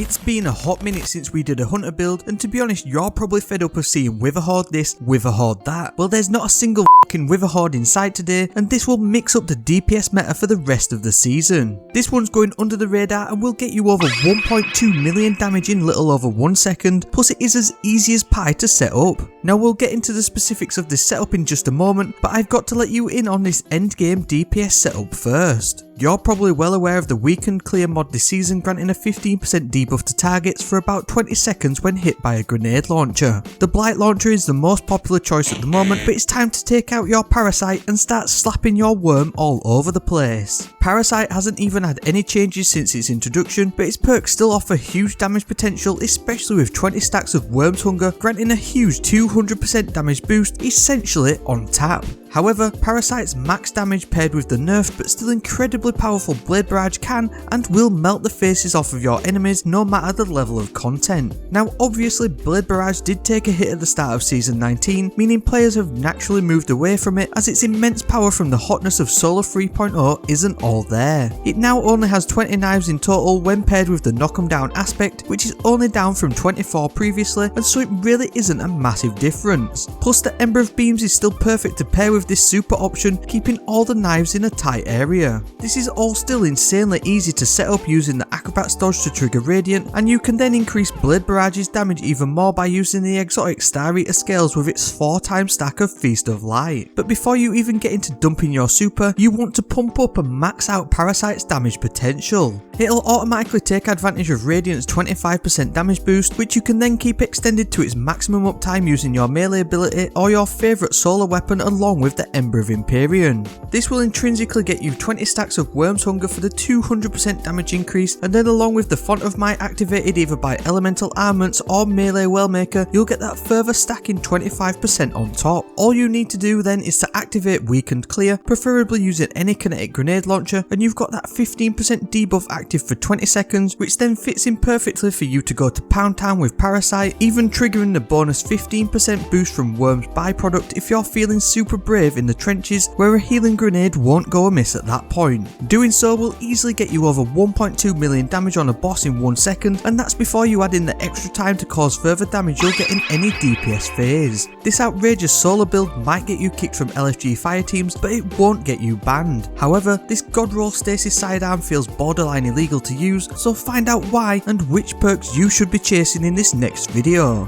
It's been a hot minute since we did a hunter build, and to be honest, you're probably fed up of seeing Witherhoard this, Witherhoard that. Well, there's not a single f***ing Witherhoard in sight today, and this will mix up the DPS meta for the rest of the season. This one's going under the radar and will get you over 1.2 million damage in little over 1 second, plus it is as easy as pie to set up. Now we'll get into the specifics of this setup in just a moment, but I've got to let you in on this endgame DPS setup first. You're probably well aware of the weakened clear mod this season, granting a 15% debuff to targets for about 20 seconds when hit by a grenade launcher. The Blight launcher is the most popular choice at the moment, but it's time to take out your Parasite and start slapping your worm all over the place. Parasite hasn't even had any changes since its introduction, but its perks still offer huge damage potential, especially with 20 stacks of Worm's Hunger, granting a huge 200% damage boost essentially on tap. However, Parasite's max damage paired with the nerfed but still incredibly powerful Blade Barrage can and will melt the faces off of your enemies no matter the level of content. Now obviously Blade Barrage did take a hit at the start of season 19, meaning players have naturally moved away from it as its immense power from the hotness of Solar 3.0 isn't all there. It now only has 20 knives in total when paired with the knock 'em down aspect, which is only down from 24 previously, and so it really isn't a massive difference. Plus the Ember of Beams is still perfect to pair with this super option, keeping all the knives in a tight area. This is all still insanely easy to set up using the Acrobat's dodge to trigger Radiant, and you can then increase Blade Barrage's damage even more by using the Exotic Star Eater scales with its 4x stack of Feast of Light. But before you even get into dumping your super, you want to pump up and max out Parasite's damage potential. It'll automatically take advantage of Radiant's 25% damage boost, which you can then keep extended to its maximum uptime using your melee ability or your favourite solar weapon along with the Ember of Empyrean. This will intrinsically get you 20 stacks of Worm's Hunger for the 200% damage increase, and then along with the Font of Might activated either by Elemental Armaments or Melee Wellmaker, you'll get that further stacking 25% on top. All you need to do then is to activate Weakened Clear, preferably using any kinetic grenade launcher, and you've got that 15% debuff active for 20 seconds, which then fits in perfectly for you to go to Pound Town with Parasite, even triggering the bonus 15% boost from Worm's byproduct if you're feeling super brave in the trenches where a healing grenade won't go amiss at that point. Doing so will easily get you over 1.2 million damage on a boss in 1 second, and that's before you add in the extra time to cause further damage you'll get in any DPS phase. This outrageous solar build might get you kicked from LFG fire teams, but it won't get you banned. However, this Godroll Stasis sidearm feels borderline illegal to use, so find out why and which perks you should be chasing in this next video.